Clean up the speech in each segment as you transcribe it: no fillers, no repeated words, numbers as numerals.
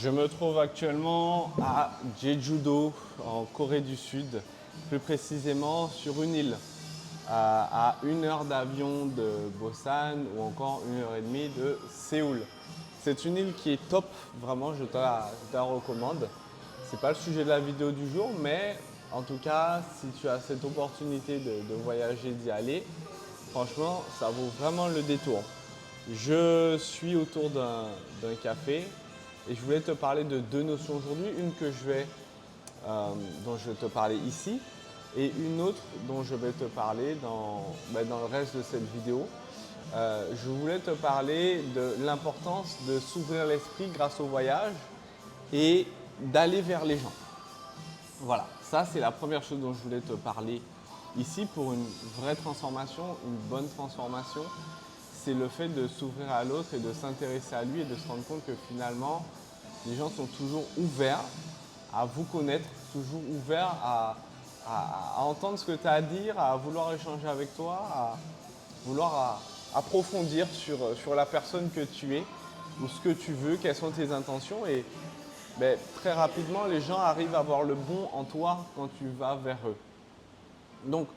Je me trouve actuellement à Jeju-do, en Corée du Sud, plus précisément sur une île, à 1 heure d'avion de Busan ou encore 1 heure et demie de Séoul. C'est une île qui est top, vraiment, je te la recommande. C'est pas le sujet de la vidéo du jour, mais en tout cas, si tu as cette opportunité de voyager, d'y aller, franchement, ça vaut vraiment le détour. Je suis autour d'un café et je voulais te parler de deux notions aujourd'hui. Une dont je vais te parler ici et une autre dont je vais te parler dans le reste de cette vidéo. Je voulais te parler de l'importance de s'ouvrir l'esprit grâce au voyage et d'aller vers les gens. Voilà, ça c'est la première chose dont je voulais te parler ici pour une vraie transformation, une bonne transformation. C'est le fait de s'ouvrir à l'autre et de s'intéresser à lui et de se rendre compte que finalement, les gens sont toujours ouverts à vous connaître, toujours ouverts à entendre ce que tu as à dire, à vouloir échanger avec toi, à vouloir approfondir sur la personne que tu es ou ce que tu veux, quelles sont tes intentions. Et très rapidement, les gens arrivent à voir le bon en toi quand tu vas vers eux. Donc,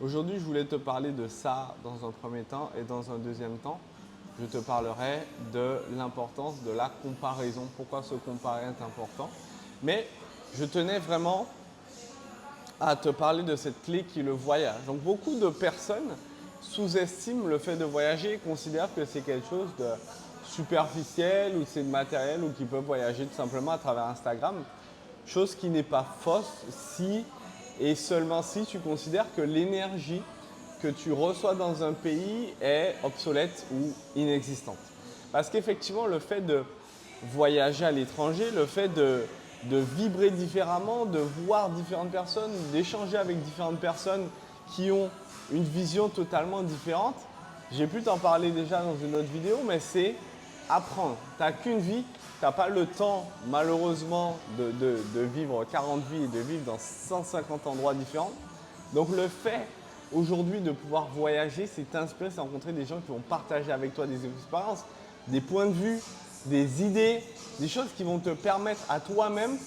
aujourd'hui, je voulais te parler de ça dans un premier temps et dans un deuxième temps, je te parlerai de l'importance de la comparaison, pourquoi se comparer est important. Mais je tenais vraiment à te parler de cette clé qui est le voyage. Donc, beaucoup de personnes sous-estiment le fait de voyager et considèrent que c'est quelque chose de superficiel ou c'est de matériel ou qu'ils peuvent voyager tout simplement à travers Instagram. Chose qui n'est pas fausse si et seulement si tu considères que l'énergie que tu reçois dans un pays est obsolète ou inexistante. Parce qu'effectivement, le fait de voyager à l'étranger, le fait de vibrer différemment, de voir différentes personnes, d'échanger avec différentes personnes qui ont une vision totalement différente, j'ai pu t'en parler déjà dans une autre vidéo, mais c'est apprendre. Tu n'as qu'une vie, tu n'as pas le temps malheureusement de vivre 40 vies et de vivre dans 150 endroits différents. Donc le fait aujourd'hui de pouvoir voyager, c'est t'inspirer, c'est rencontrer des gens qui vont partager avec toi des expériences, des points de vue, des idées, des choses qui vont te permettre à toi-même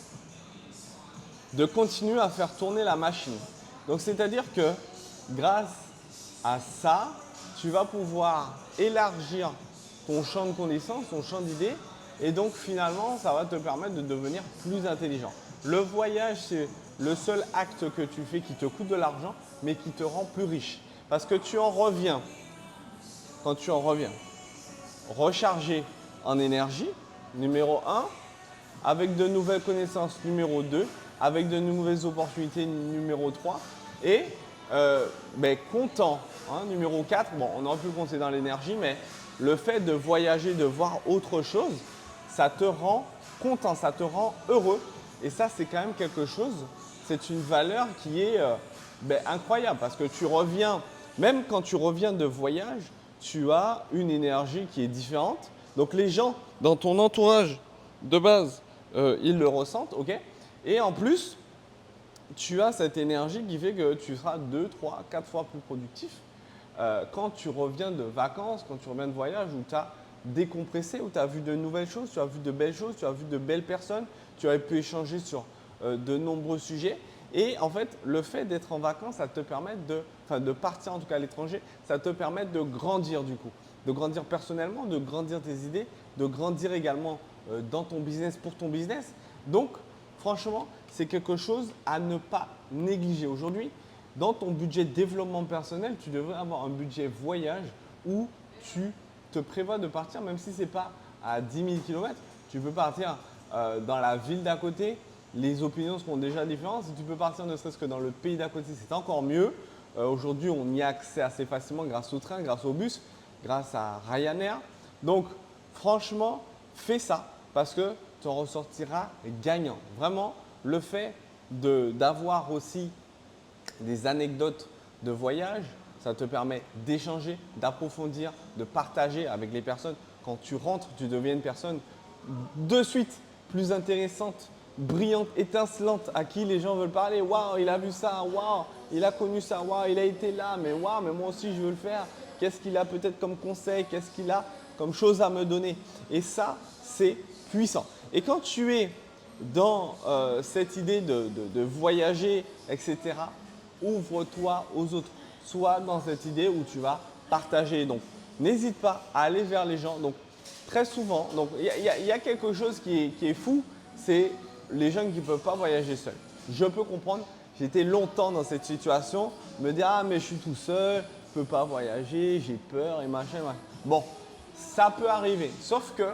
de continuer à faire tourner la machine. Donc c'est-à-dire que grâce à ça, tu vas pouvoir élargir ton champ de connaissances, ton champ d'idées et donc finalement ça va te permettre de devenir plus intelligent. Le voyage, c'est le seul acte que tu fais qui te coûte de l'argent mais qui te rend plus riche. Parce que tu en reviens, quand tu en reviens, rechargé en énergie, numéro 1, avec de nouvelles connaissances, numéro 2, avec de nouvelles opportunités, numéro 3, et content, numéro 4, bon, on aurait pu compter dans l'énergie, mais le fait de voyager, de voir autre chose, ça te rend content, ça te rend heureux. Et ça, c'est quand même quelque chose, c'est une valeur qui est incroyable parce que tu reviens, même quand tu reviens de voyage, tu as une énergie qui est différente. Donc les gens dans ton entourage de base, ils le ressentent, ok? Et en plus, tu as cette énergie qui fait que tu seras 2, 3, 4 fois plus productif quand tu reviens de vacances, quand tu reviens de voyage où tu as décompressé, où tu as vu de nouvelles choses, tu as vu de belles choses, tu as vu de belles personnes, tu as pu échanger sur de nombreux sujets. Et en fait, le fait d'être en vacances, ça te permet de partir en tout cas à l'étranger, ça te permet de grandir du coup. De grandir personnellement, de grandir tes idées, de grandir également dans ton business, pour ton business. Donc, franchement, c'est quelque chose à ne pas négliger. Aujourd'hui, dans ton budget développement personnel, tu devrais avoir un budget voyage où tu te prévois de partir, même si ce n'est pas à 10 000 km. Tu peux partir dans la ville d'à côté. Les opinions seront déjà différentes. Si tu peux partir ne serait-ce que dans le pays d'à côté, c'est encore mieux. Aujourd'hui, on y a accès assez facilement grâce au train, grâce au bus, grâce à Ryanair. Donc, franchement, fais ça parce que tu en ressortiras gagnant. Vraiment, le fait d'avoir aussi des anecdotes de voyage, ça te permet d'échanger, d'approfondir, de partager avec les personnes. Quand tu rentres, tu deviens une personne de suite plus intéressante, brillante, étincelante, à qui les gens veulent parler. Waouh, il a vu ça, waouh, il a connu ça, waouh, il a été là, mais waouh, mais moi aussi je veux le faire. Qu'est-ce qu'il a peut-être comme conseil, qu'est-ce qu'il a comme chose à me donner? Et ça, c'est puissant. Et quand tu es dans cette idée de voyager, etc., ouvre-toi aux autres. Sois dans cette idée où tu vas partager. Donc, n'hésite pas à aller vers les gens. Donc, très souvent, il y a quelque chose qui est fou, c'est les gens qui ne peuvent pas voyager seuls. Je peux comprendre. J'étais longtemps dans cette situation, me dire ah mais je suis tout seul, je ne peux pas voyager, j'ai peur et machin. Bon, ça peut arriver, sauf que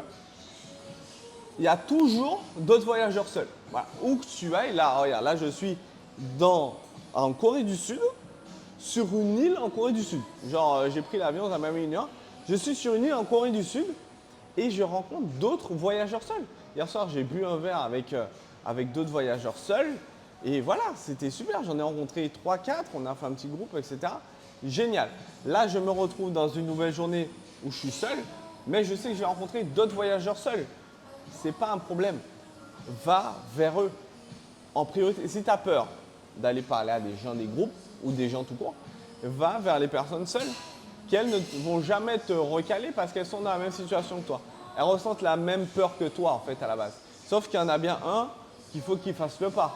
il y a toujours d'autres voyageurs seuls. Voilà. Où que tu ailles, là, regarde, là je suis en Corée du Sud, sur une île en Corée du Sud. Genre j'ai pris l'avion, ça m'a mis 1 heure. Je suis sur une île en Corée du Sud et je rencontre d'autres voyageurs seuls. Hier soir, j'ai bu un verre avec d'autres voyageurs seuls. Et voilà, c'était super. J'en ai rencontré 3-4, on a fait un petit groupe, etc. Génial. Là, je me retrouve dans une nouvelle journée où je suis seul, mais je sais que je vais rencontrer d'autres voyageurs seuls. Ce n'est pas un problème. Va vers eux en priorité. Si tu as peur d'aller parler à des gens des groupes ou des gens tout court, va vers les personnes seules qui, elles, ne vont jamais te recaler parce qu'elles sont dans la même situation que toi. Elles ressentent la même peur que toi, en fait, à la base. Sauf qu'il y en a bien un qu'il faut qu'il fasse le pas.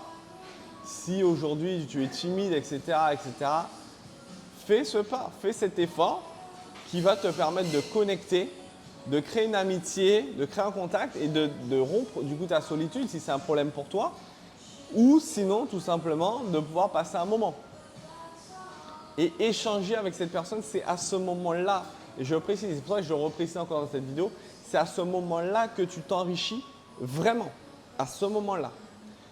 Si aujourd'hui tu es timide, etc., fais ce pas, fais cet effort qui va te permettre de connecter, de créer une amitié, de créer un contact et de rompre du coup ta solitude si c'est un problème pour toi, ou sinon tout simplement de pouvoir passer un moment. Et échanger avec cette personne, c'est à ce moment-là, et je précise, c'est pour ça que je le reprécise encore dans cette vidéo, c'est à ce moment-là que tu t'enrichis vraiment, à ce moment-là.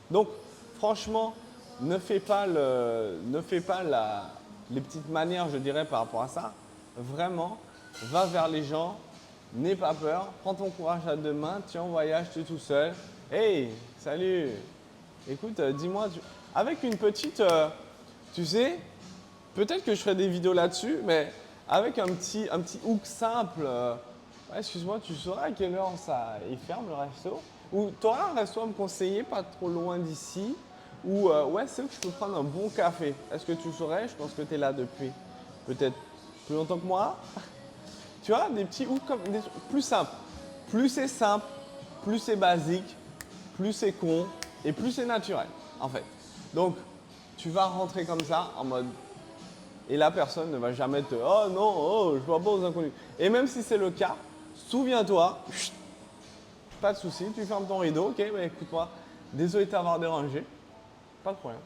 Donc, franchement, ne fais pas les petites manières, je dirais, par rapport à ça. Vraiment, va vers les gens, n'aie pas peur, prends ton courage à deux mains, tu es en voyage, tu es tout seul. Hey, salut! Écoute, dis-moi, avec une petite, tu sais, peut-être que je ferai des vidéos là-dessus, mais avec un petit hook simple. Ouais, excuse-moi, tu sauras à quelle heure il ferme le resto? Ou tu auras un resto à me conseiller, pas trop loin d'ici? Ou ouais, c'est où que je peux prendre un bon café? Est-ce que tu saurais? Je pense que tu es là depuis peut-être plus longtemps que moi. Tu vois, des petits hooks comme plus simples. Plus c'est simple, plus c'est basique, plus c'est con et plus c'est naturel en fait. Donc tu vas rentrer comme ça en mode et la personne ne va jamais te oh non, oh, je vois pas aux inconnus. Et même si c'est le cas, souviens-toi, pas de souci, tu fermes ton rideau, ok, mais écoute-moi, désolé de t'avoir dérangé, pas de problème.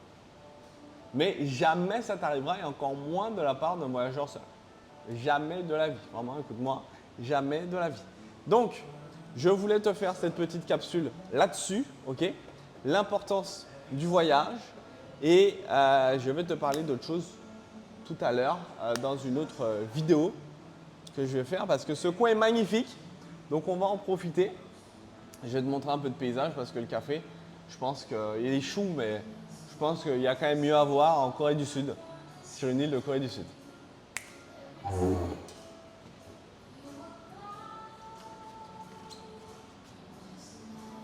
Mais jamais ça t'arrivera et encore moins de la part d'un voyageur seul. Jamais de la vie. Vraiment, écoute-moi, jamais de la vie. Donc, je voulais te faire cette petite capsule là-dessus, ok? L'importance du voyage et je vais te parler d'autre chose tout à l'heure dans une autre vidéo que je vais faire parce que ce coin est magnifique. Donc, on va en profiter. Je vais te montrer un peu de paysage parce que le café, je pense qu'il est chou, mais je pense qu'il y a quand même mieux à voir en Corée du Sud, sur une île de Corée du Sud.